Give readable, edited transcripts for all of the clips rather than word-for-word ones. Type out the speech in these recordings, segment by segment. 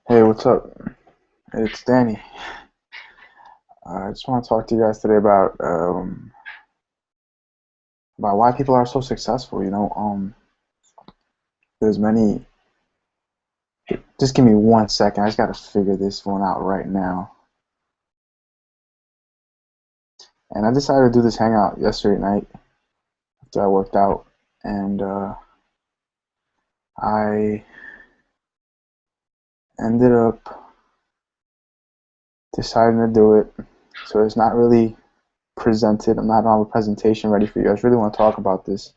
Hey, what's up? It's Danny. I just want to talk to you guys today about why people are so successful. There's many. Just give me 1 second. I just got to figure this one out right now. And I decided to do this hangout yesterday night after I worked out, and I ended up deciding to do it. So it's not really presented. I'm not on a presentation ready for you. I just really want to talk about this.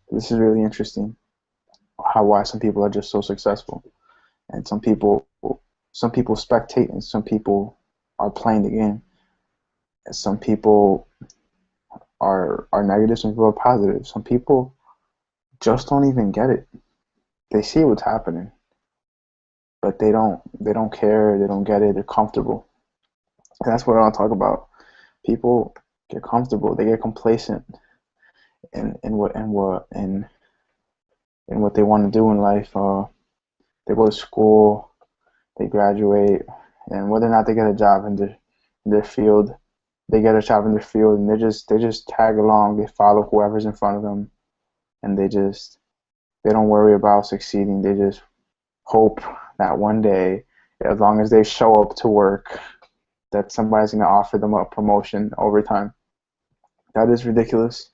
This is really interesting. Why some people are just so successful. And some people spectate and some people are playing the game. And some people are negative, some people are positive. Some people just don't even get it. They see what's happening, but they don't care, they don't get it, they're comfortable. And that's what I want to talk about. People get comfortable, they get complacent in what they want to do in life. They go to school, they graduate, and whether or not they get a job in their field, they get a job in their field, and they just tag along. They follow whoever's in front of them, and they don't worry about succeeding. They just hope that one day, as long as they show up to work, that somebody's gonna offer them a promotion over time. That is ridiculous.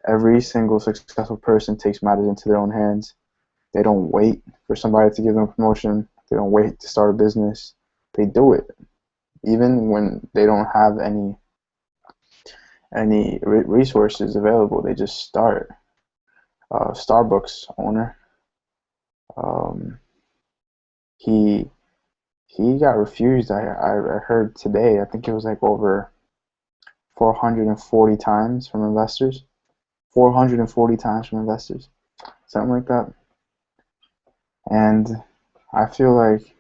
Every single successful person takes matters into their own hands. They don't wait for somebody to give them a promotion. They don't wait to start a business. They do it, even when they don't have any resources available. They just start. Starbucks owner, um, he he got refused. I heard today. I think it was like over 440 times from investors. 440 times from investors, something like that. And I feel like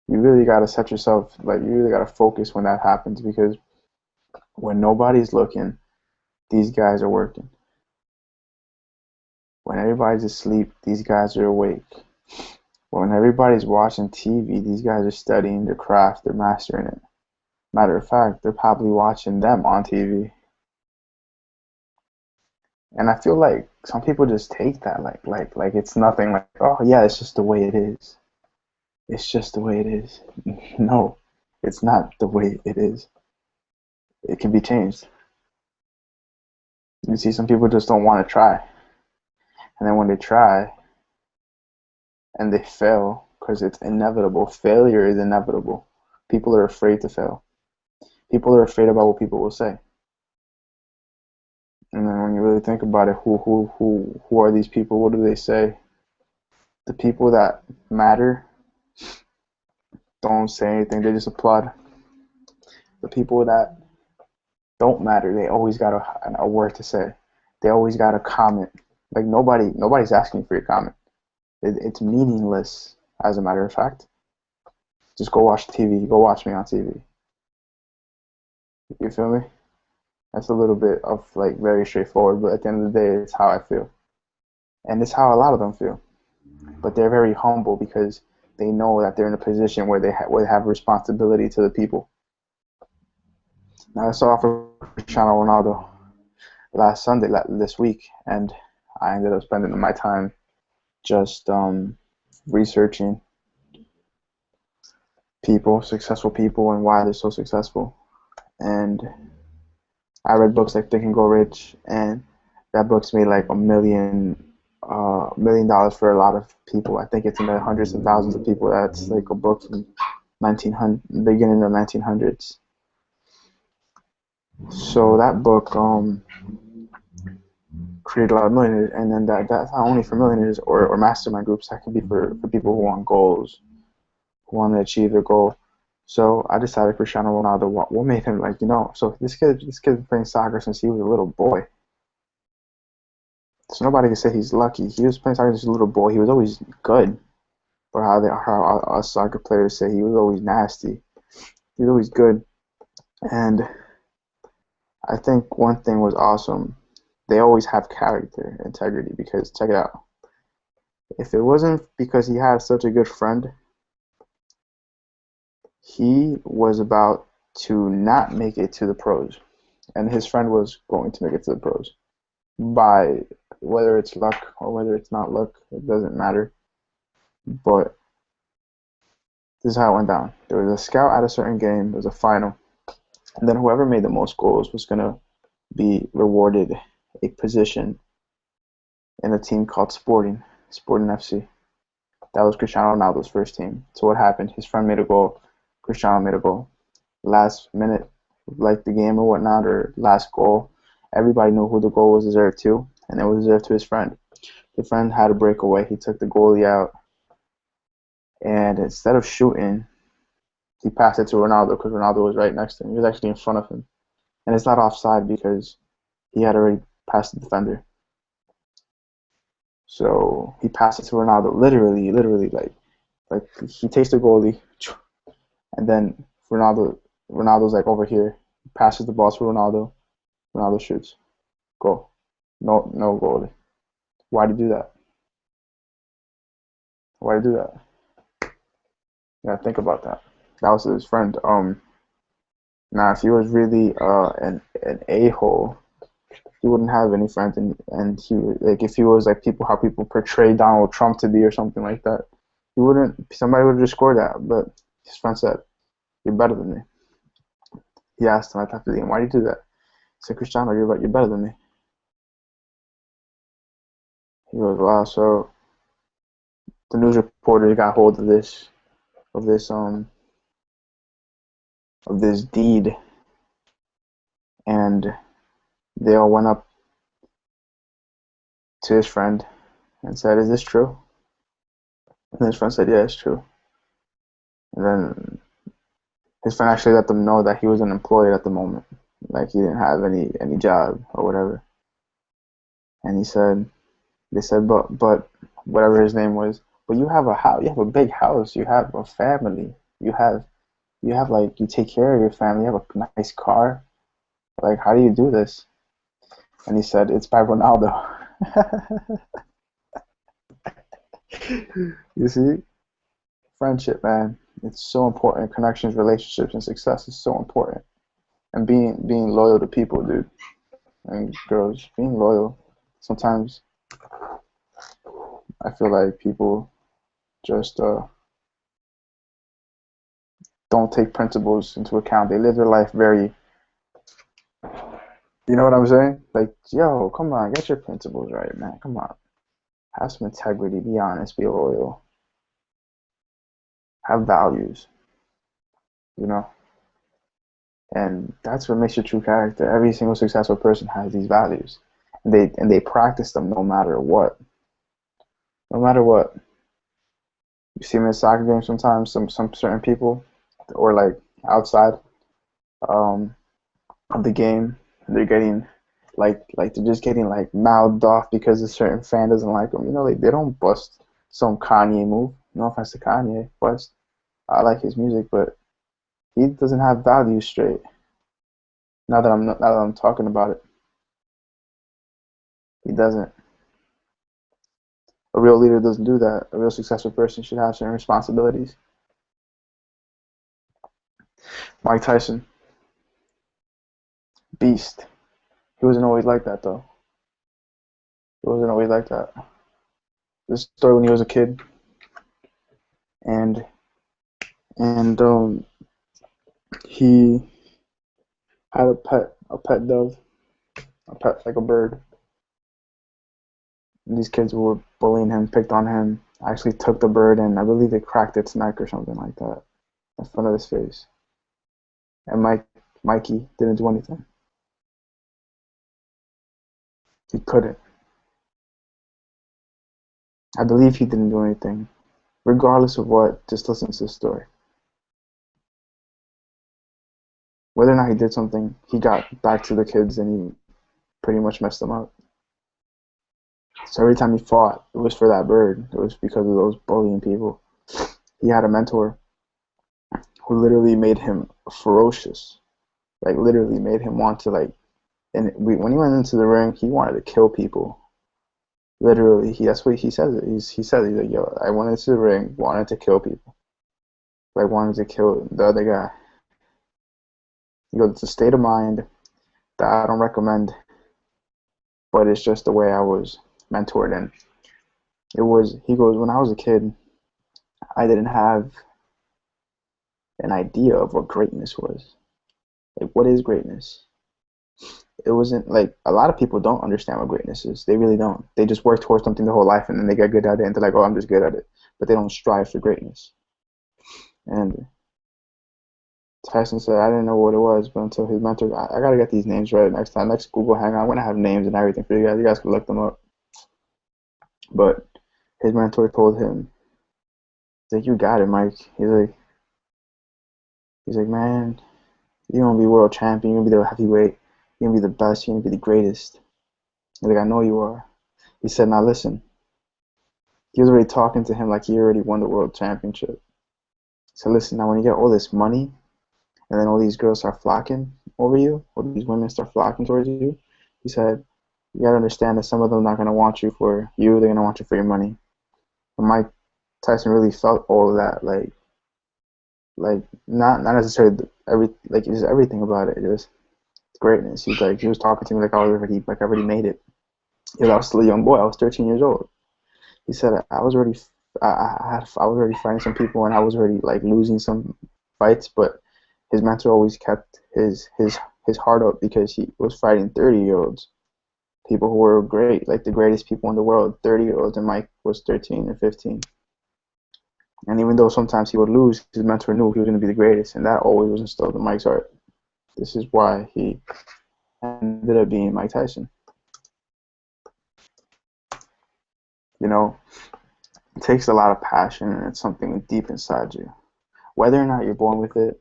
you really got to set yourself, like, you really got to focus when that happens, because when nobody's looking, these guys are working. When everybody's asleep, these guys are awake. When everybody's watching TV, these guys are studying their craft, they're mastering it. Matter of fact, they're probably watching them on TV. And I feel like some people just take that like it's nothing, like, oh yeah, it's just the way it is. It's just the way it is. No, it's not the way it is. It can be changed. You see, some people just don't want to try. And then when they try and they fail, because it's inevitable, failure is inevitable. People are afraid to fail. People are afraid about what people will say. And then when you really think about it, who are these people? What do they say? The people that matter don't say anything. They just applaud. The people that don't matter, they always got a word to say. They always got a comment. Like, nobody's asking for your comment. It's meaningless. As a matter of fact, just go watch TV. Go watch me on TV. You feel me? That's a little bit of, like, very straightforward, but at the end of the day, it's how I feel, and it's how a lot of them feel. But they're very humble because they know that they're in a position where where they have responsibility to the people. Now, I saw for Cristiano Ronaldo last Sunday, this week, and I ended up spending my time just researching people, successful people, and why they're so successful. And I read books like Think and Grow Rich, and that book's made like $1 million for a lot of people. I think it's in the hundreds of thousands of people. That's like a book from 1900, beginning of 1900s. So that book created a lot of millionaires, and then that's not only for millionaires or mastermind groups. That could be for people who want goals, who want to achieve their goal. So I decided Cristiano Ronaldo, what made him, like, so this kid's been playing soccer since he was a little boy. So nobody can say he's lucky. He was playing soccer as a little boy. He was always good. Or how us soccer players say, he was always nasty. He was always good. And I think one thing was awesome. They always have character, integrity. Because check it out. If it wasn't because he had such a good friend, he was about to not make it to the pros, and his friend was going to make it to the pros by whether it's luck or whether it's not luck, it doesn't matter. But this is how it went down. There was a scout at a certain game, there was a final, and then whoever made the most goals was gonna be rewarded a position in a team called Sporting FC. That was Cristiano Ronaldo's first team. So what happened? His friend made a goal, Cristiano made a goal. Last minute, like the game or whatnot, or last goal, everybody knew who the goal was deserved to, and it was deserved to his friend. The friend had a breakaway. He took the goalie out, and instead of shooting, he passed it to Ronaldo because Ronaldo was right next to him. He was actually in front of him. And it's not offside because he had already passed the defender. So he passed it to Ronaldo, literally, like he takes the goalie, and then Ronaldo's like over here, passes the ball to Ronaldo, Ronaldo shoots, goal, no goalie. Why did he do that? Why did he do that? Yeah, think about that. That was his friend. Now if he was really an a hole, he wouldn't have any friends, and he like if he was like people how people portray Donald Trump to be or something like that, he wouldn't. Somebody would have just scored that, but his friend said, "You're better than me." He asked him after the game, "Why do you do that?" He said, "Cristiano, you're better than me." He goes, "Wow." So the news reporters got hold of of this um this deed, and they all went up to his friend and said, "Is this true?" And his friend said, "Yeah, it's true." And then his friend actually let them know that he was unemployed at the moment, like he didn't have any job or whatever. And they said, but whatever his name was, but you have a house, you have a big house, you have a family, you have like you take care of your family, you have a nice car. Like, how do you do this? And he said, it's by Ronaldo. You see, friendship, man, it's so important. Connections, relationships, and success is so important. And being loyal to people, dude, and girls, being loyal. Sometimes I feel like people just don't take principles into account. They live their life very, you know what I'm saying? Like, yo, come on, get your principles right, man. Come on, have some integrity, be honest, be loyal, have values, you know. And that's what makes your true character. Every single successful person has these values, and they practice them no matter what. No matter what. You see them in soccer games sometimes. Some certain people, or like outside um, of the game, they're getting like they're just getting like mouthed off because a certain fan doesn't like them. You know, like they don't bust some Kanye move. No offense to Kanye, but I like his music, but he doesn't have values straight. Now that I'm talking about it, he doesn't. A real leader doesn't do that. A real successful person should have certain responsibilities. Mike Tyson, beast. He wasn't always like that though. He wasn't always like that. This story when he was a kid, and and he had a pet dove, a pet like a bird. And these kids were bullying him, picked on him. Actually took the bird and I believe they cracked its neck or something like that in front of his face. And Mikey didn't do anything. He couldn't. I believe he didn't do anything. Regardless of what, just listen to the story. Whether or not he did something, he got back to the kids and he pretty much messed them up. So every time he fought, it was for that bird. It was because of those bullying people. He had a mentor who literally made him ferocious. Like literally made him want to like. And when he went into the ring, he wanted to kill people. Literally, that's what he says. He says he's like, yo, I went into the ring, wanted to kill people. like wanting to kill the other guy. He goes, it's a state of mind that I don't recommend, but it's just the way I was mentored in. It was, he goes, when I was a kid, I didn't have an idea of what greatness was. Like, what is greatness? It wasn't like a lot of people don't understand what greatness is. They really don't. They just work towards something their whole life and then they get good at it and they're like, oh, I'm just good at it. But they don't strive for greatness. And Tyson said, I didn't know what it was, but until his mentor, I gotta get these names right next time. Next Google Hangout, I'm gonna have names and everything for you guys. You guys can look them up. But his mentor told him, he's like, you got it, Mike. He's like, man, you're gonna be world champion. You're gonna be the heavyweight. You're gonna be the best. You're gonna be the greatest. He's like, I know you are. He said, now listen. He was already talking to him like he already won the world championship. So listen, now when you get all this money, and then all these girls start flocking over you, all these women start flocking towards you, he said, you gotta understand that some of them are not gonna want you for you, they're gonna want you for your money. And Mike Tyson really felt all of that, like not necessarily just everything about it, just greatness. He was talking to me like I already made it. Because I was still a young boy, I was 13 years old. He said I was already fighting some people and I was already like losing some fights, but his mentor always kept his heart up because he was fighting 30-year-olds, people who were great, like the greatest people in the world, 30-year-olds, and Mike was 13 or 15. And even though sometimes he would lose, his mentor knew he was going to be the greatest, and that always was instilled in Mike's heart. This is why he ended up being Mike Tyson. You know, it takes a lot of passion, and it's something deep inside you. Whether or not you're born with it,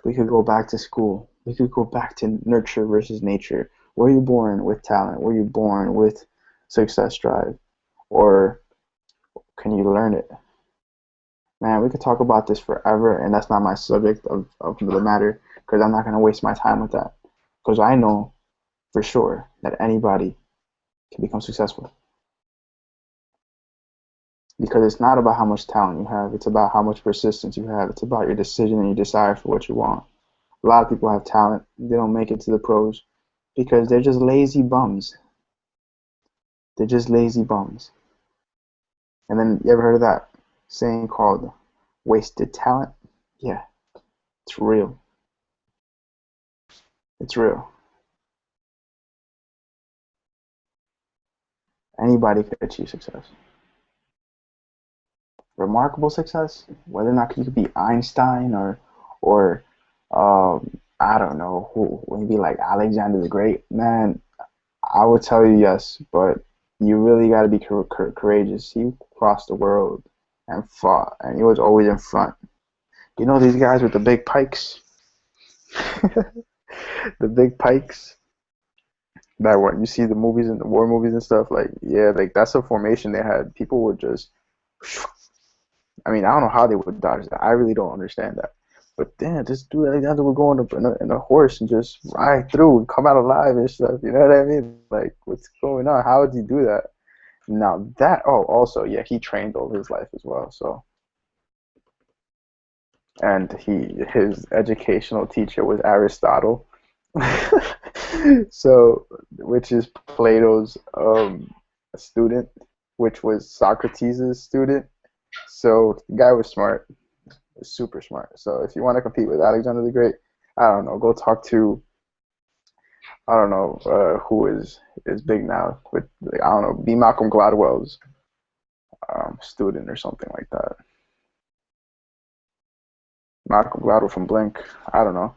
we could go back to school. We could go back to nurture versus nature. Were you born with talent? Were you born with success drive? Or can you learn it? Man, we could talk about this forever, and that's not my subject of the matter because I'm not going to waste my time with that. Because I know for sure that anybody can become successful. Because it's not about how much talent you have, it's about how much persistence you have. It's about your decision and your desire for what you want. A lot of people have talent, they don't make it to the pros because they're just lazy bums. They're just lazy bums. And then you ever heard of that saying called wasted talent? Yeah, it's real. It's real. Anybody could achieve success. Remarkable success, whether or not you could be Einstein or I don't know who, maybe like Alexander the Great. Man, I would tell you yes, but you really got to be courageous. He crossed the world and fought, and he was always in front. You know these guys with the big pikes, the big pikes. That what you see the movies and the war movies and stuff. Like yeah, like that's a formation they had. People would just. I mean, I don't know how they would dodge that. I really don't understand that. But damn, this dude Alexander would go in a horse and just ride through and come out alive and stuff. You know what I mean? Like, what's going on? How would he do that? Now that also yeah, he trained all his life as well. So and his educational teacher was Aristotle. So which is Plato's student, which was Socrates' student. So the guy was smart, super smart. So if you want to compete with Alexander the Great, I don't know, go talk to I don't know who is big now. With like, I don't know, be Malcolm Gladwell's student or something like that. Malcolm Gladwell from Blink, I don't know,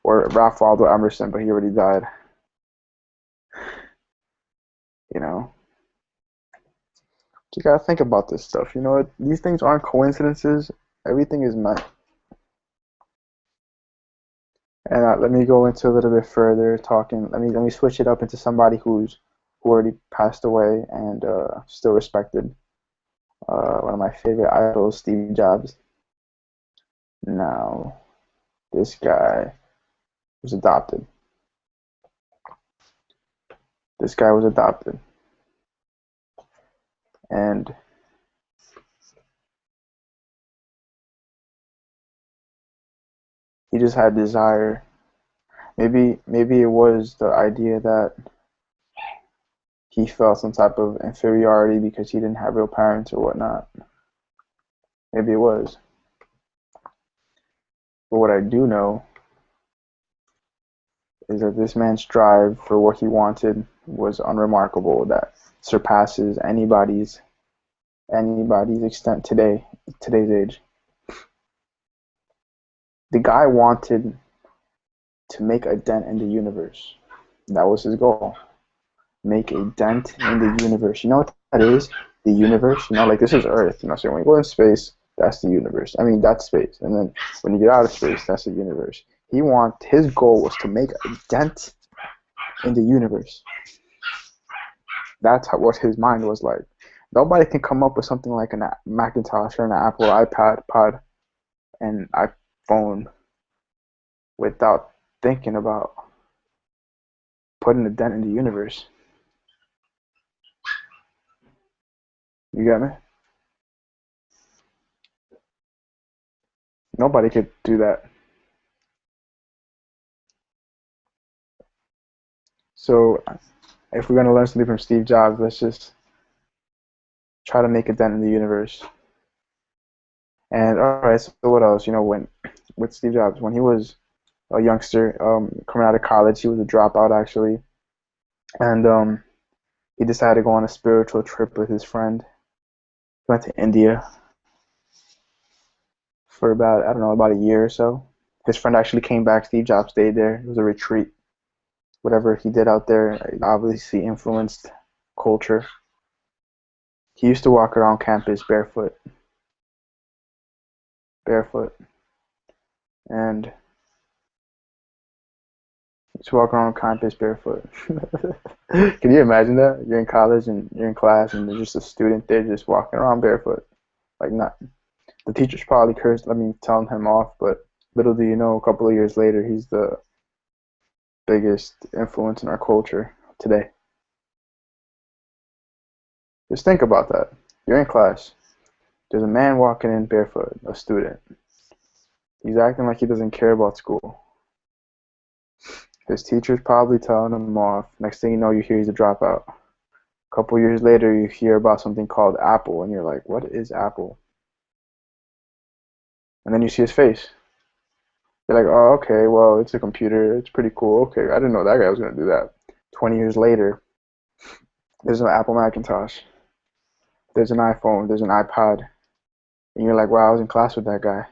or Ralph Waldo Emerson, but he already died. You know, you gotta think about this stuff. You know, these things aren't coincidences. Everything is meant. And let me go into a little bit further talking. Let me switch it up into somebody who already passed away and still respected. One of my favorite idols, Steve Jobs. Now, this guy was adopted. This guy was adopted, and He just had desire. Maybe it was the idea that he felt some type of inferiority because he didn't have real parents or whatnot. Maybe it was. But what I do know is that this man's drive for what he wanted was unremarkable. That surpasses anybody's extent today's age. The guy wanted to make a dent in the universe. That was his goal. Make a dent in the universe. You know what that is? The universe. Like this is Earth. So when you go in space, that's the universe. I mean, that's space. And then when you get out of space, that's the universe. His goal was to make a dent in the universe. That's what his mind was like. Nobody can come up with something like a Macintosh or an Apple iPad, and iPhone without thinking about putting a dent in the universe. You get me? Nobody could do that. So if we're going to learn something from Steve Jobs, let's just try to make a dent in the universe. And all right, so what else? With Steve Jobs, when he was a youngster, coming out of college, he was a dropout actually, and he decided to go on a spiritual trip with his friend. He went to India for about, I don't know, about a year or so. His friend actually came back. Steve Jobs stayed there. It was a retreat. Whatever he did out there, it obviously influenced culture. He used to walk around campus barefoot, and to walk around campus barefoot. Can you imagine that? You're in college and you're in class and there's just a student there just walking around barefoot. Like not the teacher's probably cursed, telling him off, but little do you know, a couple of years later he's the biggest influence in our culture today. Just think about that. You're in class. There's a man walking in barefoot, a student. He's acting like he doesn't care about school. His teacher's probably telling him off. Next thing you know, you hear he's a dropout. A couple years later, you hear about something called Apple, and you're like, what is Apple? And then you see his face. You're like, oh, okay, well, it's a computer. It's pretty cool. Okay, I didn't know that guy was going to do that. 20 years later, there's an Apple Macintosh. There's an iPhone. There's an iPod. And you're like, wow, I was in class with that guy.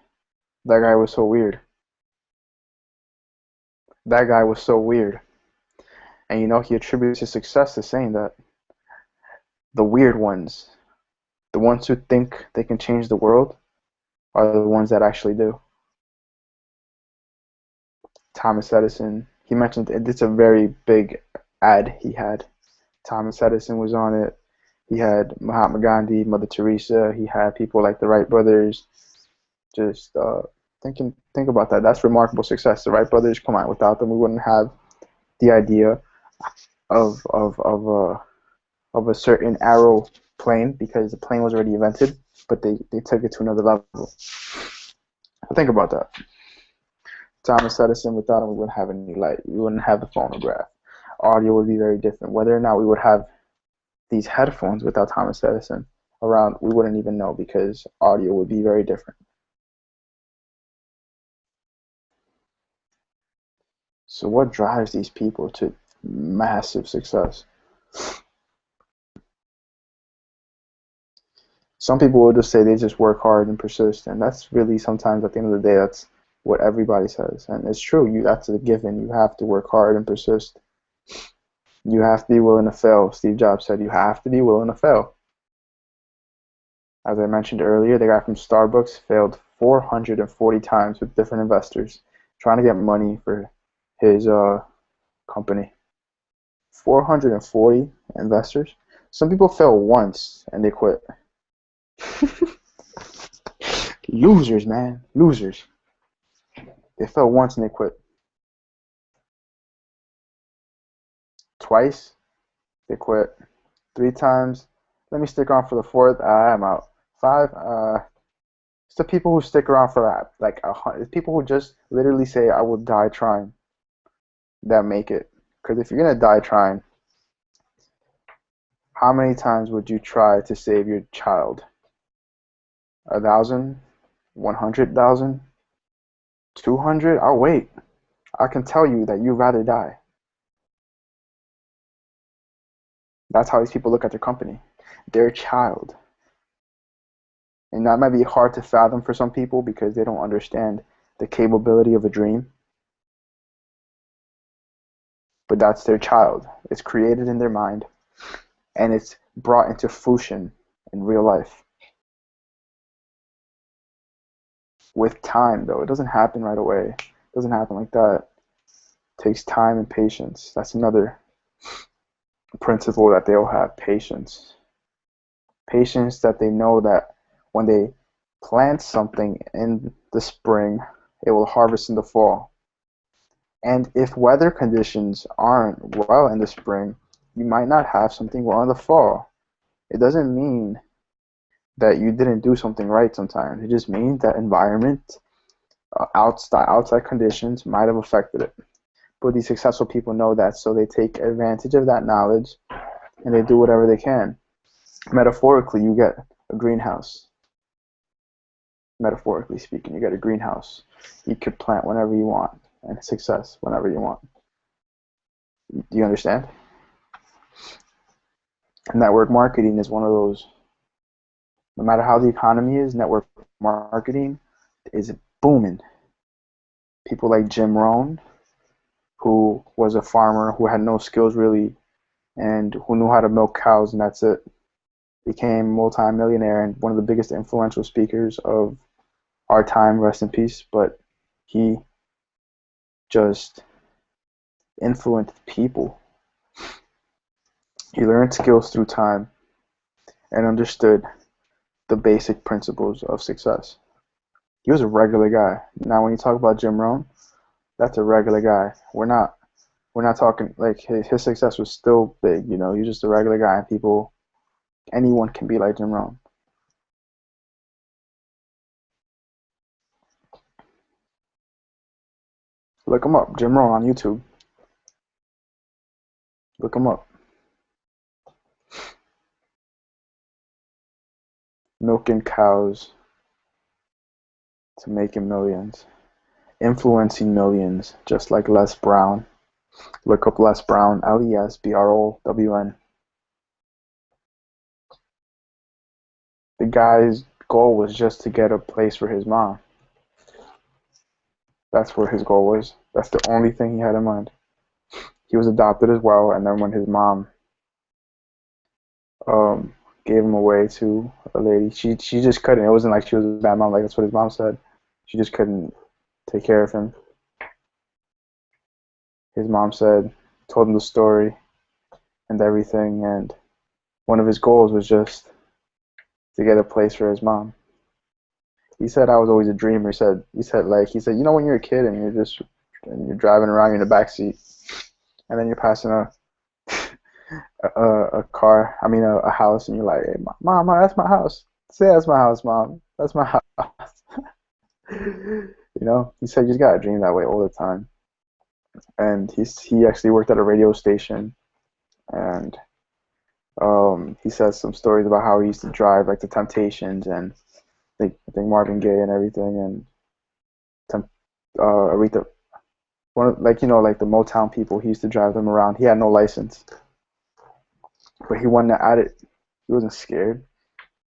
That guy was so weird. That guy was so weird. And he attributes his success to saying that the weird ones, the ones who think they can change the world, are the ones that actually do. Thomas Edison, he mentioned it's a very big ad he had. Thomas Edison was on it. He had Mahatma Gandhi, Mother Teresa. He had people like the Wright brothers. Just think about that. That's remarkable success. The Wright brothers, come on, without them we wouldn't have the idea of a certain aeroplane because the plane was already invented, but they took it to another level. Think about that. Thomas Edison, without him, we wouldn't have any light. We wouldn't have the phonograph. Audio would be very different. Whether or not we would have these headphones without Thomas Edison around, we wouldn't even know because audio would be very different. So what drives these people to massive success? Some people will just say they just work hard and persist, and that's really sometimes at the end of the day that's what everybody says, and it's true. That's a given. You have to work hard and persist. You have to be willing to fail. Steve Jobs said you have to be willing to fail. As I mentioned earlier, the guy from Starbucks failed 440 times with different investors trying to get money for his company. 440 investors. Some people fail once and they quit. Losers, man. Losers. They fell once and they quit. Twice, they quit. 3 times, let me stick on for the 4th. I'm out. 5, It's the people who stick around for that, like people who just literally say, "I will die trying," that make it. Because if you're gonna die trying, how many times would you try to save your child? 1,000? 100,000? 200? I'll wait. I can tell you that you'd rather die. That's how these people look at their company. Their child. And that might be hard to fathom for some people because they don't understand the capability of a dream. But that's their child. It's created in their mind and it's brought into fruition in real life. With time, though, it doesn't happen right away. It doesn't happen like that. It takes time and patience. That's another principle that they'll have: patience. Patience that they know that when they plant something in the spring, it will harvest in the fall. And if weather conditions aren't well in the spring, you might not have something well in the fall. It doesn't mean that you didn't do something right sometimes. It just means that environment, outside conditions might have affected it. But these successful people know that, so they take advantage of that knowledge and they do whatever they can. Metaphorically, you get a greenhouse. Metaphorically speaking, you get a greenhouse. You could plant whenever you want and success whenever you want. Do you understand? Network marketing is one of those. No matter how the economy is, network marketing is booming. People like Jim Rohn, who was a farmer who had no skills really and who knew how to milk cows and that's it, became multi-millionaire and one of the biggest influential speakers of our time, rest in peace. But he just influenced people. He learned skills through time and understood the basic principles of success. He was a regular guy. Now, when you talk about Jim Rohn, that's a regular guy. We're not talking like his success was still big. You know, he's just a regular guy, and anyone can be like Jim Rohn. Look him up, Jim Rohn on YouTube. Look him up. Milking cows to making millions, influencing millions, just like Les Brown. Look up Les Brown, LESBROWN. The guy's goal was just to get a place for his mom. That's what his goal was. That's the only thing he had in mind. He was adopted as well, and then when his mom um, gave him away to a lady, she just couldn't. It wasn't like she was a bad mom. Like that's what his mom said. She just couldn't take care of him. His mom told him the story and everything, and one of his goals was just to get a place for his mom. He said I was always a dreamer. He said you know when you're a kid and you're driving around, you're in the back seat, and then you're passing a car, a house, and you're like, hey, mom, that's my house. Say that's my house, mom. That's my house. He said you just gotta dream that way all the time. And he actually worked at a radio station, and he says some stories about how he used to drive like the Temptations and I think Marvin Gaye and everything, and Aretha, like the Motown people. He used to drive them around. He had no license, but he wanted at it. He wasn't scared.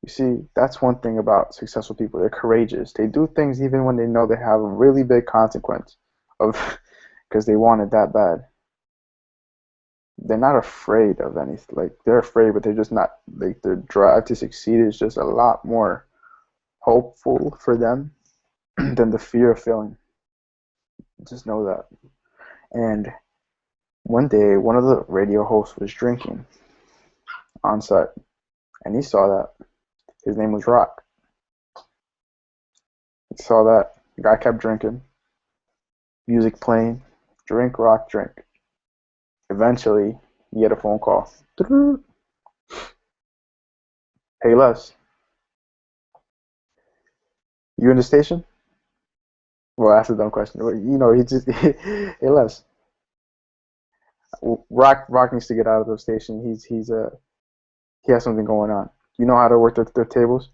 You see, that's one thing about successful people. They're courageous. They do things even when they know they have a really big consequence of because they want it that bad. They're not afraid of anything. Like they're afraid, but they're just not. Like their drive to succeed is just a lot more hopeful for them than the fear of failing. Just know that. And one day, one of the radio hosts was drinking on set, and he saw that. His name was Rock. He saw that. The guy kept drinking. Music playing. Drink, Rock, drink. Eventually, he get a phone call. Hey, Les. You in the station? Well, that's a dumb question. Well, you know, he just hey Les. Rock needs to get out of the station. He has something going on. You know how to work the tables?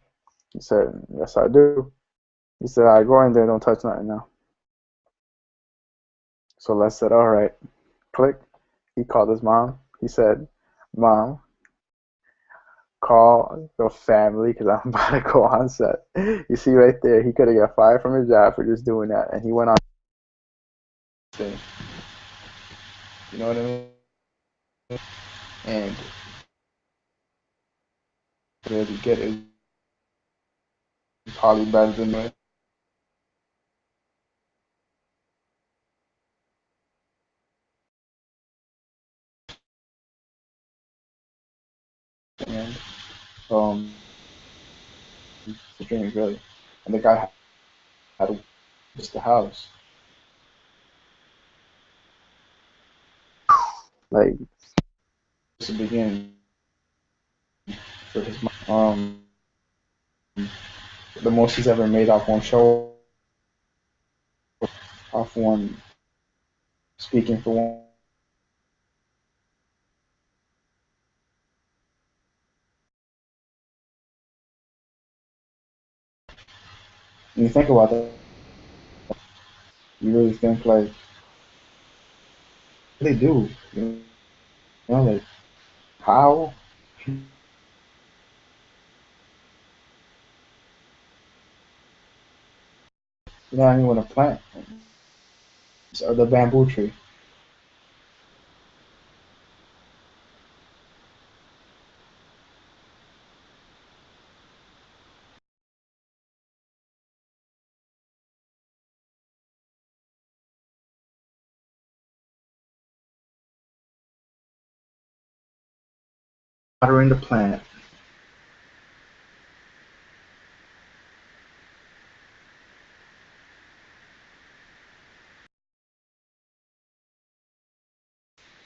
He said, yes, I do. He said, all right, go in there, don't touch nothing now. So Les said, all right. Click. He called his mom. He said, Mom, call the family because I'm about to go on set. You see right there, he could have got fired from his job for just doing that. And he went on thing. You know what I mean? And really get it. Probably better than that. And the dream really. And the guy had to just the house. Like to begin for his the most he's ever made off one show, off one speaking for one. When you think about that, you really think like what they do, you know, like how you know what I mean when a plant or the bamboo tree. Watering the plant.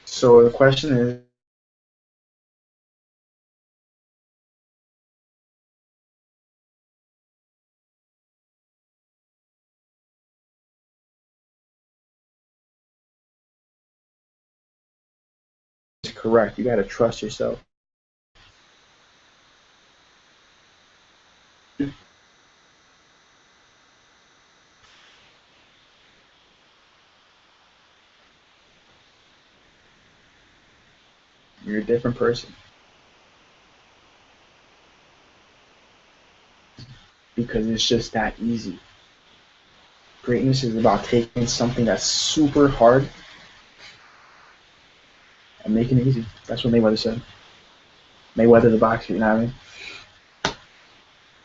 So the question is correct. You got to trust yourself. You're a different person because it's just that easy. Greatness is about taking something that's super hard and making it easy. That's what Mayweather said. Mayweather, the boxer, you know what I mean?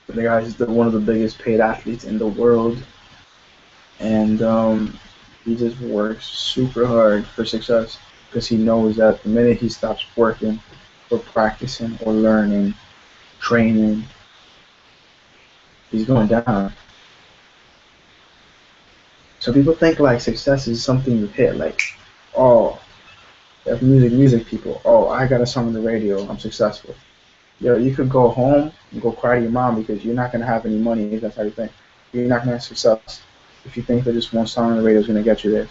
The guy is one of the biggest paid athletes in the world, and he just works super hard for success because he knows that the minute he stops working or practicing or learning, training, he's going down. So people think like success is something you hit, like, oh, that's music people. Oh, I got a song on the radio, I'm successful. Yo, you could go home and go cry to your mom because you're not gonna have any money if that's how you think. You're not gonna have success if you think that just one song on the radio is gonna get you there.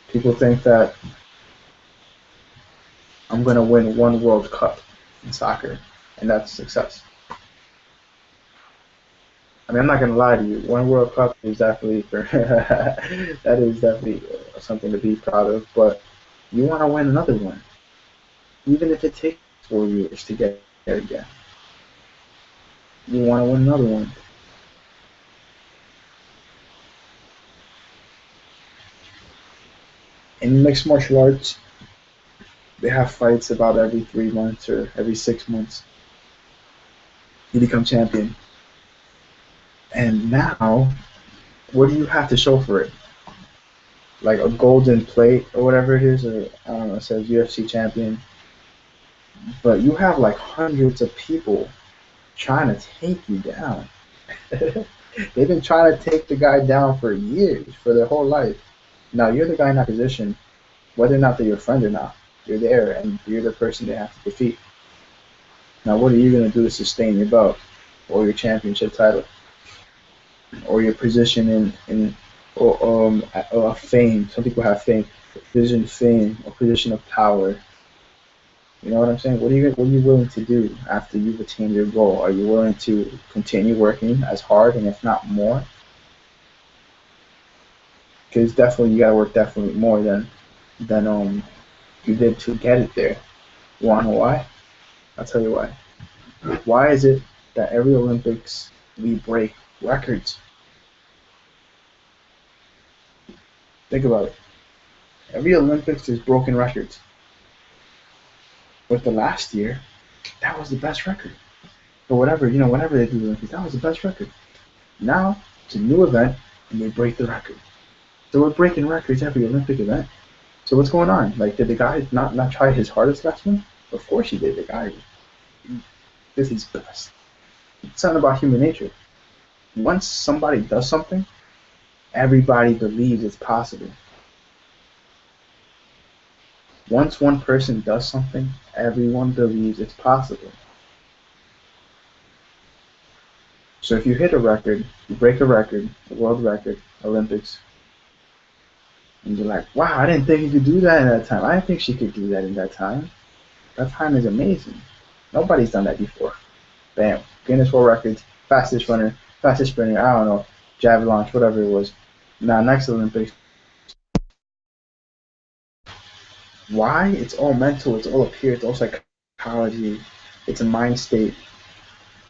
People think that I'm gonna win one World Cup in soccer, and that's success. I mean, I'm not gonna lie to you. One World Cup is definitely that is definitely something to be proud of. But you want to win another one, even if it takes 4 years to get there again. You want to win another one. In mixed martial arts, they have fights about every 3 months or every 6 months. You become champion, and now, what do you have to show for it? Like a golden plate or whatever it is, or I don't know, it says UFC champion. But you have like hundreds of people trying to take you down. They've been trying to take the guy down for years, for their whole life. Now you're the guy in that position, whether or not they're your friend or not. You're there, and you're the person they have to defeat. Now, what are you going to do to sustain your belt or your championship title or your position in or fame? Some people have fame, position of fame or position of power. You know what I'm saying? What are you willing to do after you've attained your goal? Are you willing to continue working as hard and if not more? Because definitely you gotta work definitely more than you did to get it there. You wanna know why? I'll tell you why. Why is it that every Olympics we break records? Think about it. Every Olympics is broken records. But the last year, that was the best record. Or whatever, whenever they do the Olympics, that was the best record. Now it's a new event and they break the record. So we're breaking records every Olympic event. So what's going on? Like, did the guy not try his hardest last one? Of course he did. The guy did his best. It's something about human nature. Once somebody does something, everybody believes it's possible. Once one person does something, everyone believes it's possible. So if you hit a record, you break a record, a world record, Olympics, and you're like, wow, I didn't think you could do that in that time. I didn't think she could do that in that time. That time is amazing. Nobody's done that before. Bam. Guinness World Records, fastest runner, fastest sprinter, I don't know, javelin launch, whatever it was. Now, next Olympics. Why? It's all mental. It's all up here. It's all psychology. It's a mind state.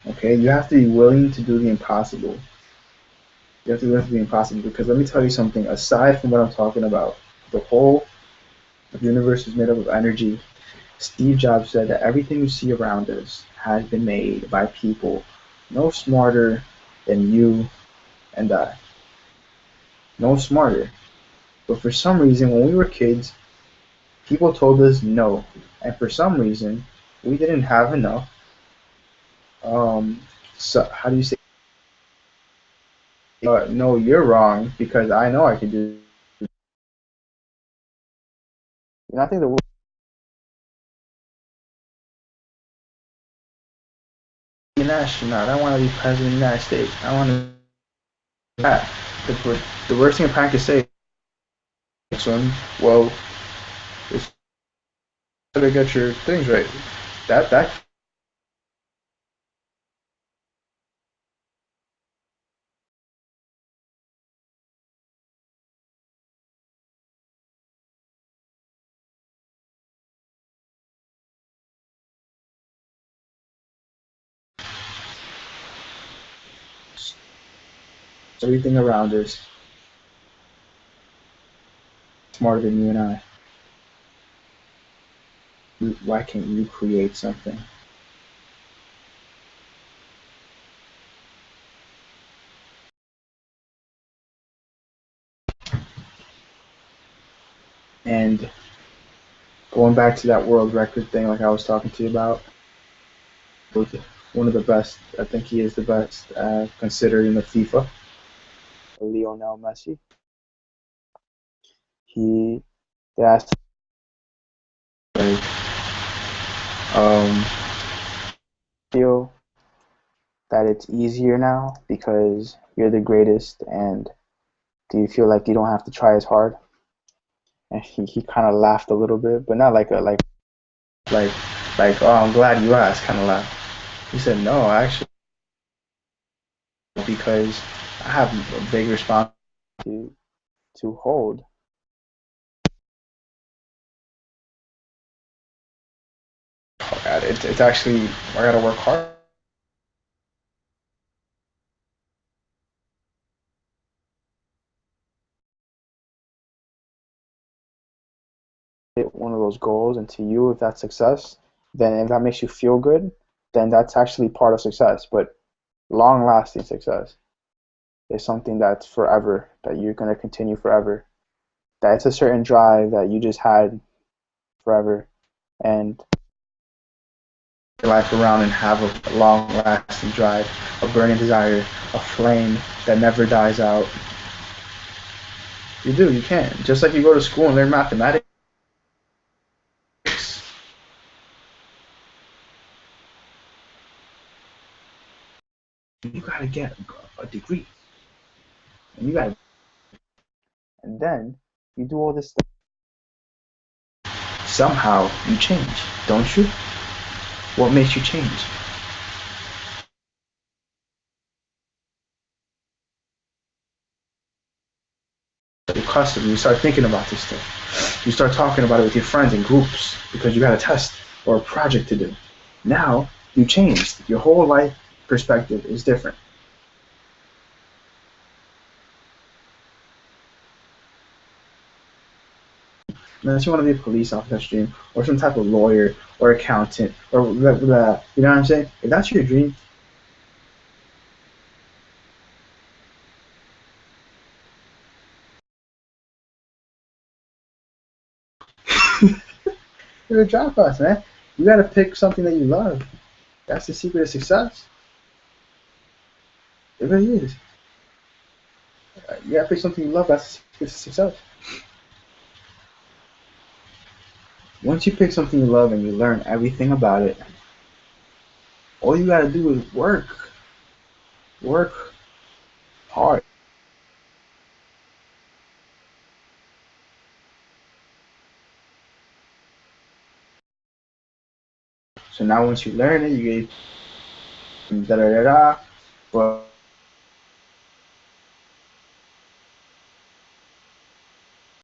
Okay? You have to be willing to do the impossible. You have to be willing to do the impossible because let me tell you something. Aside from what I'm talking about, the whole universe is made up of energy. Steve Jobs said that everything you see around us has been made by people no smarter than you and I. No smarter. But for some reason, when we were kids, people told us no. And for some reason, we didn't have enough. So how do you say? No, you're wrong because I know I can do. I think the word be an astronaut. I want to be president of the United States. I want to do that. The worst thing a parent can say, son, well, it's to get your things right. That everything around us smarter than you and I. Why can't you create something? And going back to that world record thing, like I was talking to you about, one of the best. I think he is the best considered in the FIFA. Lionel Messi. He they asked um feel that it's easier now because you're the greatest, and do you feel like you don't have to try as hard? And he kind of laughed a little bit, but not like like oh I'm glad you asked kind of laugh. He said no, actually, because I have a big responsibility to hold. It's actually I gotta work hard. Hit one of those goals, and to you, if that's success, then if that makes you feel good, then that's actually part of success. But long-lasting success is something that's forever, that you're gonna continue forever. That's a certain drive that you just had forever, and your life around and have a long-lasting drive, a burning desire, a flame that never dies out. You do, you can. Just like you go to school and learn mathematics, You gotta get a degree, and you gotta. And then you do all this stuff. Somehow you change, don't you? What makes you change? Your customer, you start thinking about this stuff. You start talking about it with your friends in groups because you got a test or a project to do. Now you changed. Your whole life perspective is different. Unless you want to be a police officer dream, or some type of lawyer, or accountant, or blah, blah, you know what I'm saying? If that's your dream, you're a dropout, man. You gotta pick something that you love. That's the secret of success. It really is. You gotta pick something you love. That's the secret of success. Once you pick something you love and you learn everything about it, all you gotta do is work hard. So now once you learn it, you get da da da da. But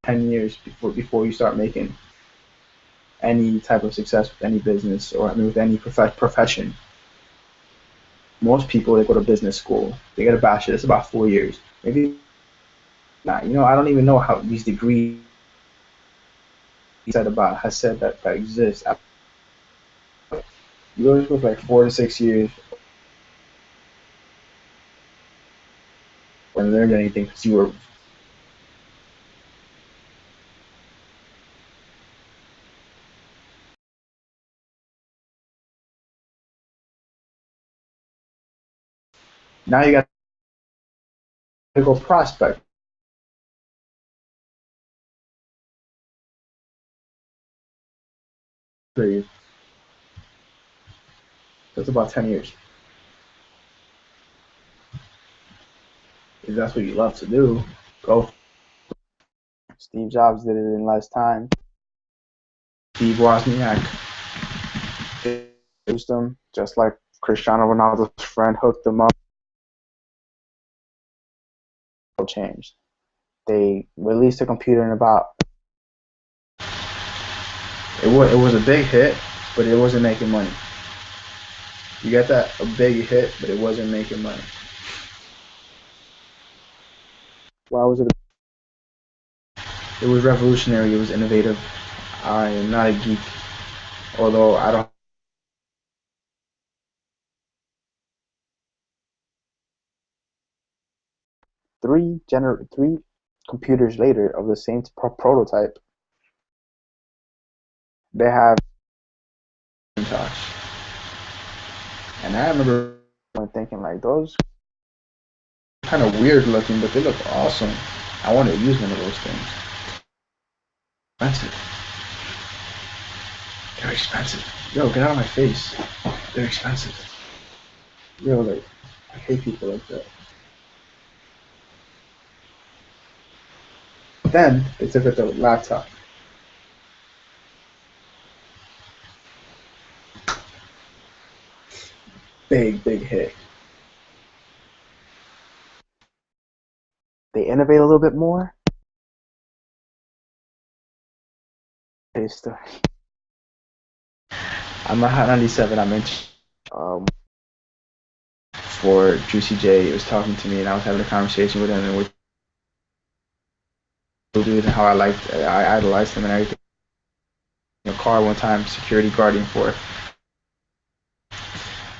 10 years before you start making any type of success with any business or I mean with any profession. Most people they go to business school, they get a bachelor. It's about 4 years, maybe not. I don't even know how these degrees has said that exist. You go to school for like 4 to 6 years and learn anything because you were. Now you got to go prospect. That's about 10 years. If that's what you love to do, go. Steve Jobs did it in less time. Steve Wozniak. Used them just like Cristiano Ronaldo's friend hooked them up. Changed. They released a computer in about. It was a big hit, but it wasn't making money. You got that? A big hit, but it wasn't making money. Why was it? It was revolutionary. It was innovative. I am not a geek, although I don't. Three computers later of the same prototype, they have. Macintosh. And I remember Thinking like those. kind of weird looking, but they look awesome. I want to use one of those things. Expensive. They're expensive. Yo, get out of my face. They're expensive. Yo, like, I hate people like that. Then they took out the laptop. Big hit. They innovate a little bit more. They still. I'm a Hot 97. I'm in Um, for Juicy J. He was talking to me, and I was having a conversation with him, and we're dude and how I idolized him and everything. In a car one time, security guarding for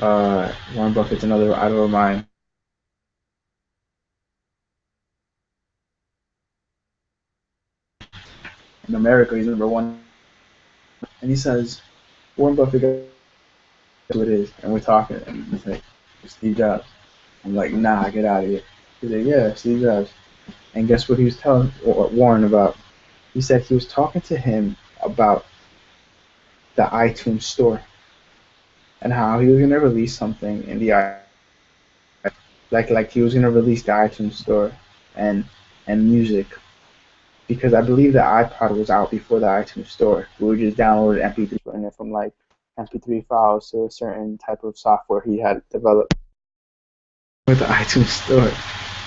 Warren Buffett's another idol of mine. In America, he's number one. And he says, Warren Buffett, guess who it is? And we're talking, and he's like, Steve Jobs. I'm like, nah, get out of here. He's like, yeah, Steve Jobs. And guess what he was telling Warren about? He said he was talking to him about the iTunes store and how he was going to release something in the iTunes. like he was gonna release the iTunes store and music, because I believe the iPod was out before the iTunes store. We would just download MP3 and it from like MP3 files to a certain type of software he had developed with the iTunes store.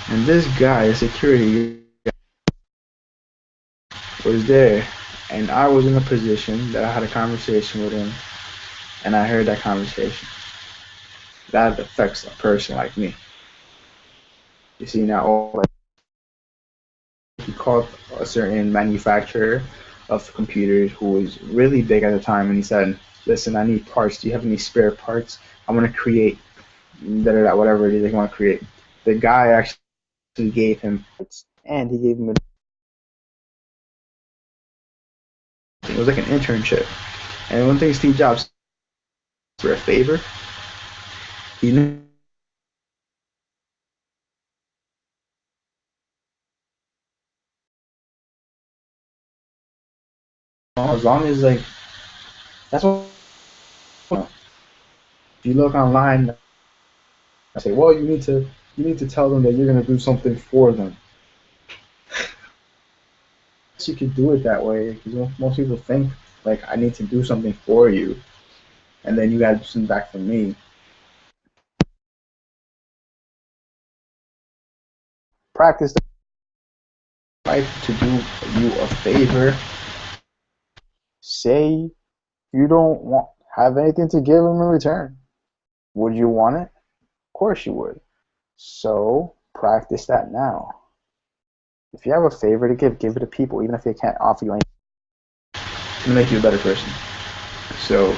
And this guy, a security guy, was there, and I was in a position that I had a conversation with him, and I heard that conversation. That affects a person like me. You see now, like, he called a certain manufacturer of computers who was really big at the time, and he said, "Listen, I need parts. Do you have any spare parts? I want to create whatever it is they want to create." The guy actually gave him, and he gave him a it was like an internship. And one thing Steve Jobs for a favor, he knew as long as like that's what. If you look online, I say, well, you need to tell them that you're gonna do something for them. You could do it that way because most people think like I need to do something for you, and then you gotta do something back for me. practice. Like to do you a favor. Say you don't want have anything to give him in return. Would you want it? Of course you would. So practice that now. If you have a favor to give it to people, even if they can't offer you anything. To make you a better person. So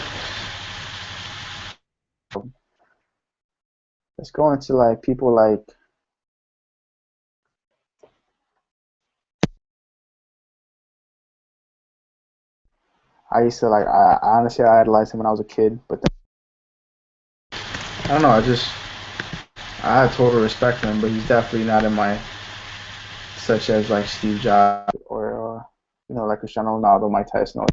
Let's go into like people like I used to like. I honestly I idolized him when I was a kid, but then, I don't know. I had total respect for him, but he's definitely not in my such as like Steve Jobs or like Cristiano Ronaldo, Mike Tyson.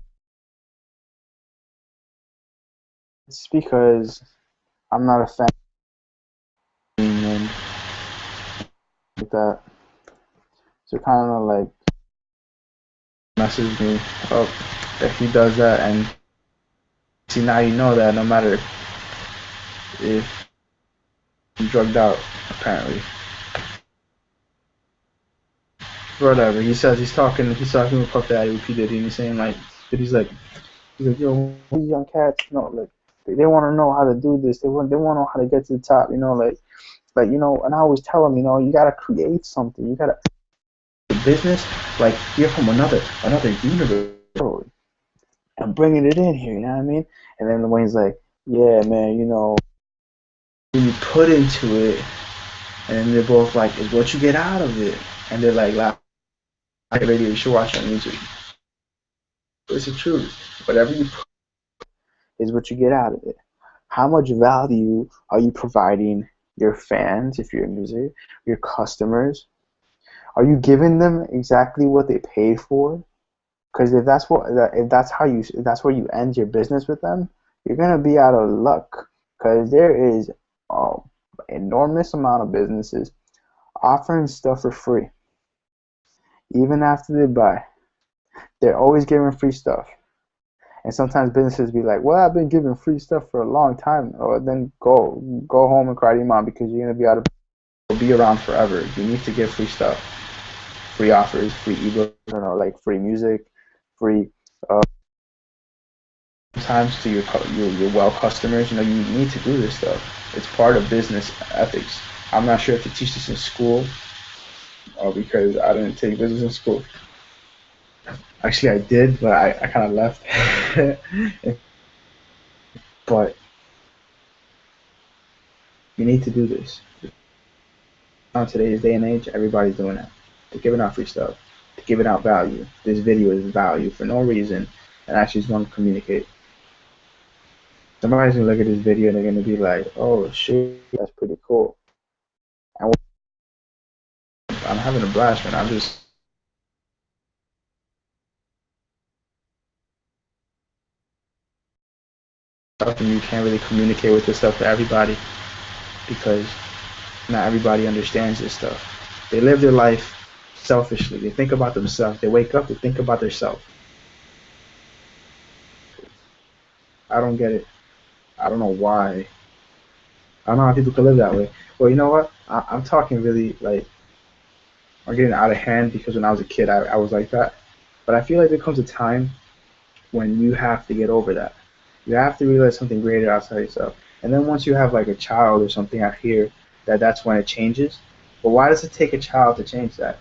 It's because I'm not a fan and like that. So kind of like message me up if he does that, and see now you know that no matter if I'm drugged out, apparently. Whatever. He says he's talking with Puff Daddy with P Diddy, and he's saying like, he's like, yo, these young cats, like they want to know how to do this. They want to know how to get to the top. And I always tell them, you gotta create something. You gotta business like you're from another universe and bringing it in here. You know what I mean? And then Wayne's like, yeah, man, when you put into it, and they're both like, is what you get out of it, and they're like, laugh. Radio, you should watch on YouTube. It's the truth. Whatever you put is what you get out of it. How much value are you providing your fans, if you're a music, your customers? Are you giving them exactly what they paid for? Because if that's where you end your business with them, you're gonna be out of luck. Because there is an enormous amount of businesses offering stuff for free, even after they buy. They're always giving free stuff. And sometimes businesses be like, well, I've been giving free stuff for a long time. Or then go home and cry to your mom because you're going to be out of be around forever. You need to give free stuff. Free offers, free ebooks, like free music, free sometimes to your well customers. You need to do this stuff. It's part of business ethics. I'm not sure if they teach this in school or because I didn't take business in school. Actually, I did, but I kind of left. But you need to do this. On today's day and age, everybody's doing it. They're giving out free stuff. They're giving out value. This video is value for no reason, and I just want to communicate. Somebody's going to look at this video and they're going to be like, oh, shit, that's pretty cool. And I'm having a blast, man. I'm just... and you can't really communicate with this stuff to everybody because Not everybody understands this stuff. They live their life selfishly. They think about themselves. They wake up, they think about themselves. I don't get it. I don't know why. I don't know how people could live that way. Well, you know what? I'm talking really like I'm getting out of hand because when I was a kid, I was like that. But I feel like there comes a time when you have to get over that. You have to realize something greater outside yourself. And then once you have like a child or something out here, that's when it changes. But why does it take a child to change that?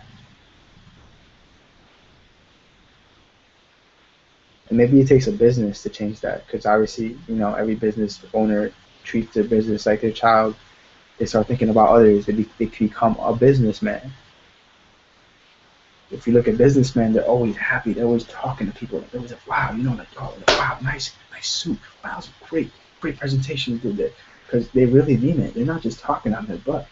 And maybe it takes a business to change that, because obviously, every business owner treats their business like their child. They start thinking about others. They become a businessman. If you look at businessmen, they're always happy. They're always talking to people. They're always like, wow, like, oh, wow, nice suit. Wow, that was a great presentation you did there. Because they really mean it. They're not just talking on their butt.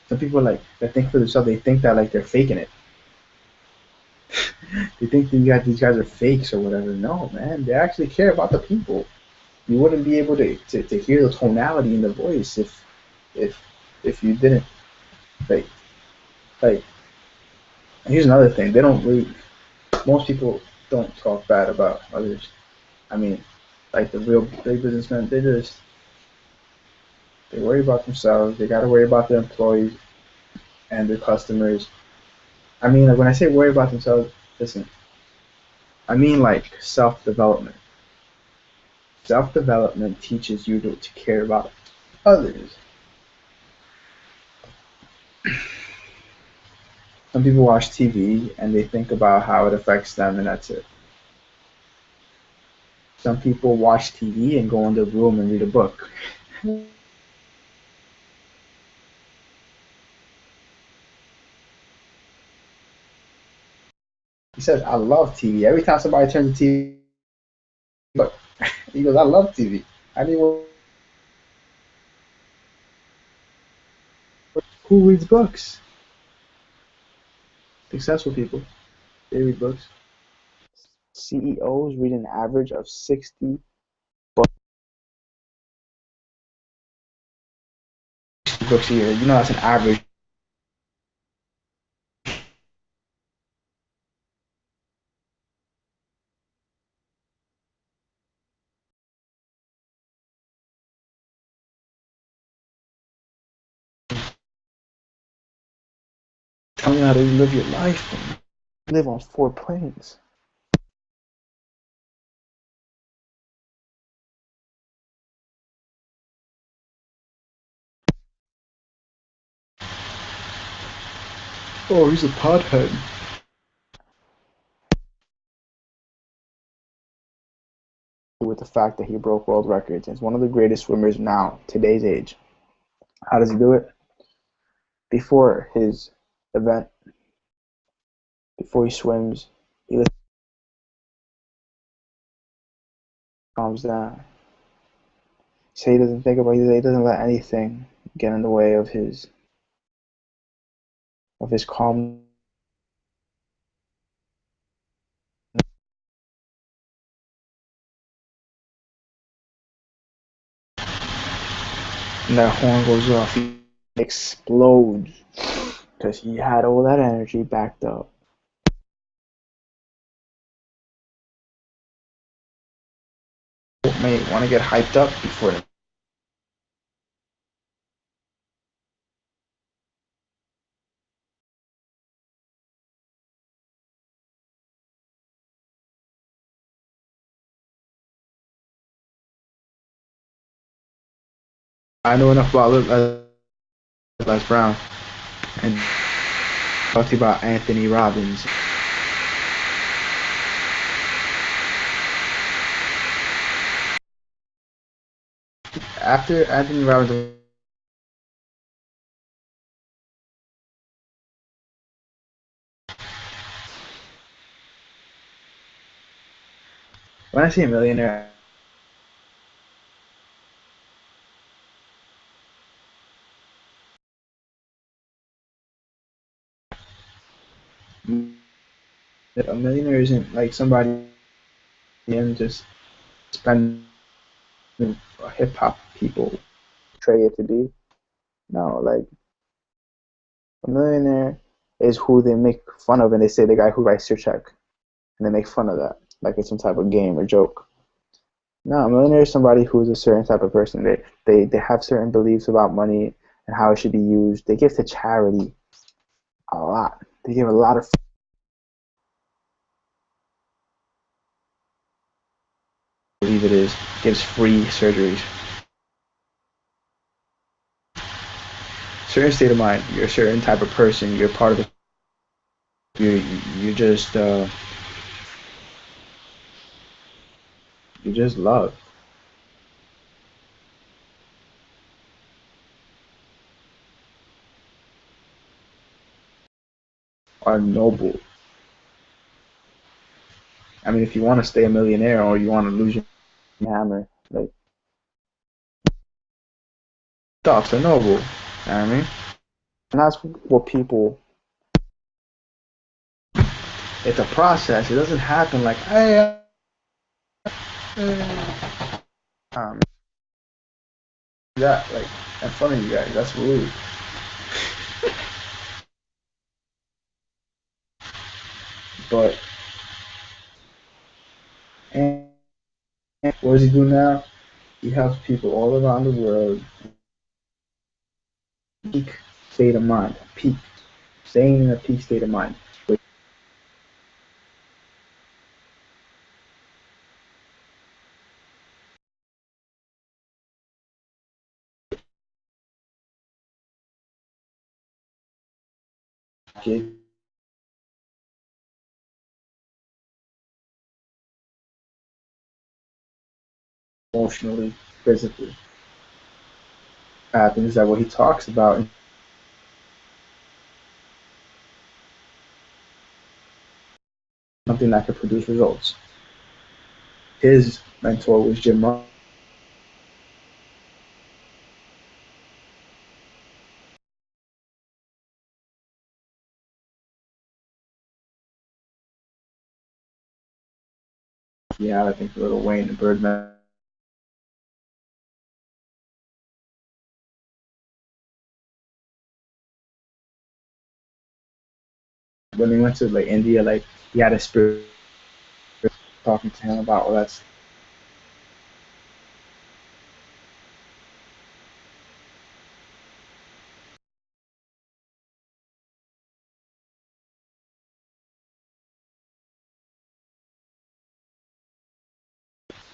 Some people like that think for themselves. They think that like they're faking it. They think these guys are fakes or whatever. No, man, they actually care about the people. You wouldn't be able to hear the tonality in the voice if if you didn't like like. And here's another thing: they don't really. Most people don't talk bad about others. I mean, like the real big businessmen, they worry about themselves. They got to worry about their employees and their customers. I mean, like when I say worry about themselves, listen, I mean like self-development. Self-development teaches you to care about others. Some people watch TV and they think about how it affects them, and that's it. Some people watch TV and go in their room and read a book. He says, I love TV. Every time somebody turns the TV, look, he goes, I love TV. I mean, who reads books? Successful people. They read books. CEOs read an average of 60 books a year. That's an average. Tell me how to live your life. Man. Live on 4 planes. Oh, he's a pothead. With the fact that he broke world records. He's one of the greatest swimmers now, today's age. How does he do it? Before his event, before he swims, he calms down. So he doesn't think about it. He doesn't let anything get in the way of his calm. And that horn goes off. He explodes because he had all that energy backed up. May want to get hyped up before the I know enough about Les Brown and talk to you about Anthony Robbins. After Anthony Robbins, when I say a millionaire, a millionaire isn't like somebody and just spend hip hop people portray it to be. No, like A millionaire is who they make fun of, and they say the guy who writes your check, and they make fun of that, like it's some type of game or joke. No, a millionaire is somebody who's a certain type of person. They have certain beliefs about money and how it should be used. They give to charity a lot. They give a lot of. I believe it is gives free surgeries. Certain state of mind. You're a certain type of person. You're part of the. You just you just love. Are noble. I mean, if you want to stay a millionaire or you want to lose your hammer, like thoughts are noble. You know what I mean? And that's what people. It's a process. It doesn't happen like, hey, um, that like in front of you guys. That's rude. But and what does he do now? He helps people all around the world. Peak state of mind. Peak. Staying in a peak state of mind. Okay. Emotionally, physically. Happens that what he talks about something that could produce results. His mentor was Jim Rohn. Yeah, I think Little Wayne and Birdman. When he went to like India, like he had a spirit talking to him about all that stuff.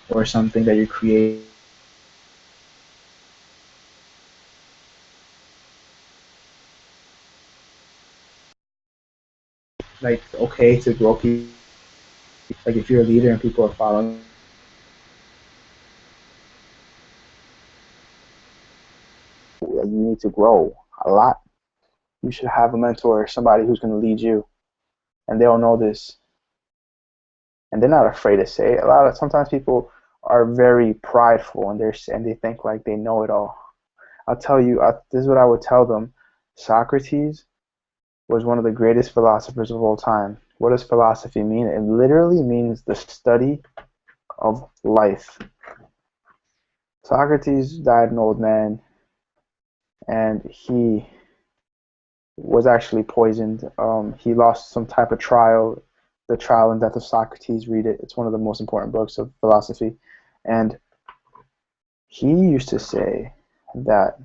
Or something that you create. Like okay to grow people. Like if you're a leader and people are following, you need to grow a lot. You should have a mentor, somebody who's going to lead you, and they'll know this, and they're not afraid to say it. Sometimes people are very prideful and they think like they know it all. I'll tell you, this is what I would tell them. Socrates was one of the greatest philosophers of all time. What does philosophy mean? It literally means the study of life. Socrates died an old man, and he was actually poisoned. He lost some type of trial, The Trial and Death of Socrates. Read it. It's one of the most important books of philosophy. And he used to say that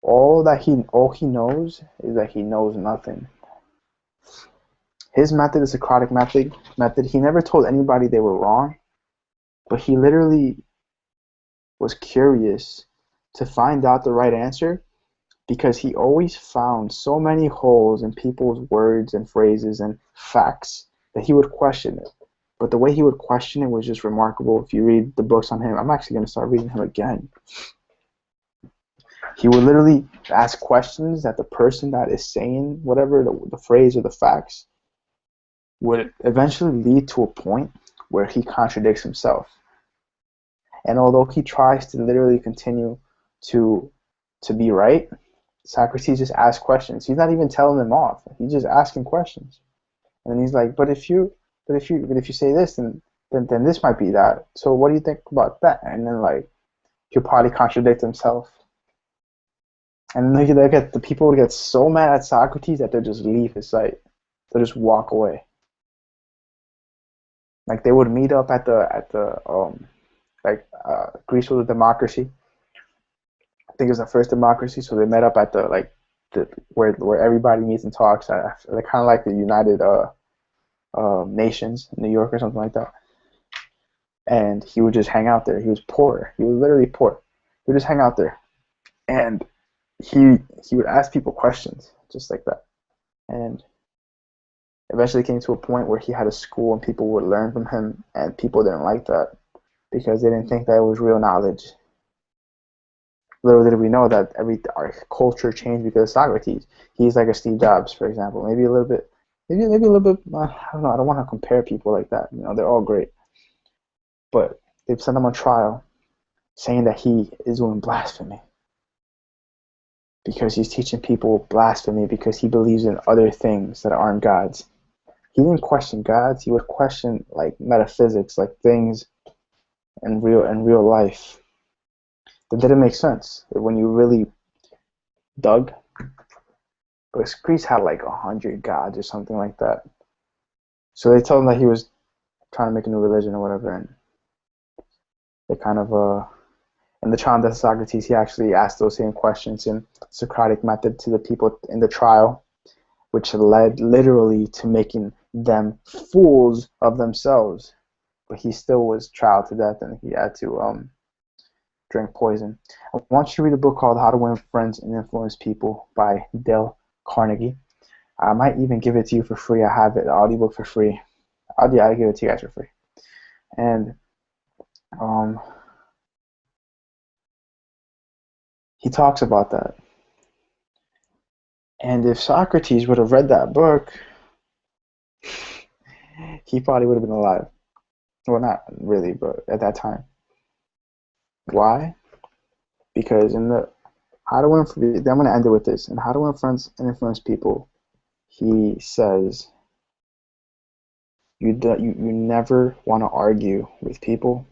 all he knows is that he knows nothing. His method, the Socratic method, he never told anybody they were wrong, but he literally was curious to find out the right answer because he always found so many holes in people's words and phrases and facts that he would question it. But the way he would question it was just remarkable. If you read the books on him, I'm actually going to start reading him again. He would literally ask questions that the person that is saying whatever, the phrase or the facts, would eventually lead to a point where he contradicts himself. And although he tries to literally continue to be right, Socrates just asks questions. He's not even telling them off. He's just asking questions. And he's like, but if you say this, then this might be that. So what do you think about that? And then like he'll probably contradict himself. And the people would get so mad at Socrates that they'll just leave his site. They'll just walk away. Like they would meet up at Greece was a democracy. I think it was the first democracy, so they met up at where everybody meets and talks. Kind of like the United Nations in New York or something like that. And he would just hang out there. He was poor. He was literally poor. He would just hang out there, and he would ask people questions just like that. And eventually came to a point where he had a school and people would learn from him, and people didn't like that because they didn't think that it was real knowledge. Little did we know that our culture changed because of Socrates. He's like a Steve Jobs, for example. Maybe a little bit. Maybe a little bit. I don't know. I don't want to compare people like that. You know, they're all great, but they've sent him on trial, saying that he is doing blasphemy because he's teaching people blasphemy because he believes in other things that aren't gods. He didn't question gods. He would question like metaphysics, like things in real life. That didn't make sense when you really dug. Because Greece had like 100 gods or something like that. So they told him that he was trying to make a new religion or whatever, and they kind of in the trial of Socrates, he actually asked those same questions in Socratic method to the people in the trial, which led literally to making them fools of themselves. But he still was trialed to death, and he had to drink poison. I want you to read a book called How to Win Friends and Influence People by Dale Carnegie. I might even give it to you for free. I have it, the audiobook for free. I'll give it to you guys for free. And he talks about that. And if Socrates would have read that book, he probably would have been alive. Well, not really, but at that time. Why? Because in the How to Win, I'm going to end it with this. In How to Win Friends and Influence People, he says, you never want to argue with people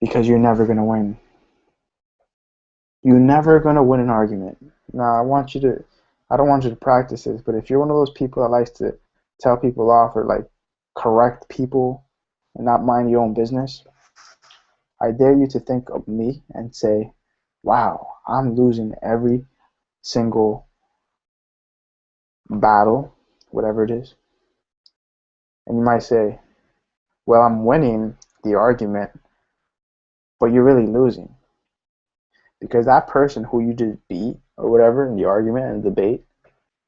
because you're never going to win. You're never going to win an argument. Now, I don't want you to practice this, but if you're one of those people that likes to tell people off or like correct people and not mind your own business, I dare you to think of me and say, wow, I'm losing every single battle, whatever it is. And you might say, well, I'm winning the argument, but you're really losing. Because that person who you just beat or whatever in the argument and the debate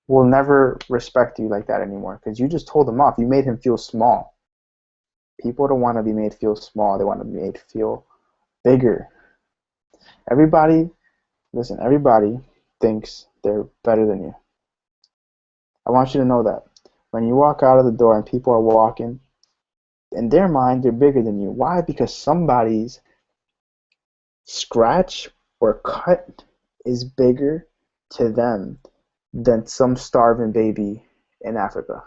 will never respect you like that anymore because you just told him off. You made him feel small. People don't want to be made feel small. They want to be made feel bigger. Everybody thinks they're better than you. I want you to know that. When you walk out of the door and people are walking, in their mind, they're bigger than you. Why? Because somebody's scratch or cut is bigger to them than some starving baby in Africa.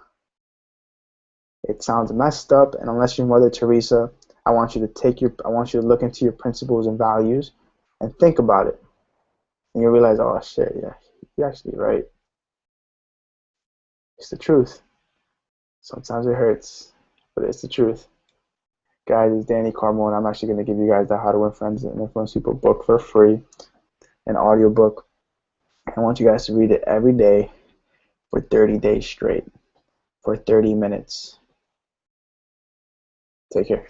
It sounds messed up, and unless you're Mother Teresa, I want you to look into your principles and values and think about it. And you'll realize, oh shit, yeah, you're actually right. It's the truth. Sometimes it hurts, but it's the truth. Guys, it's Danny Carmona. I'm actually going to give you guys the How to Win Friends and Influence People book for free, an audio book. I want you guys to read it every day for 30 days straight, for 30 minutes. Take care.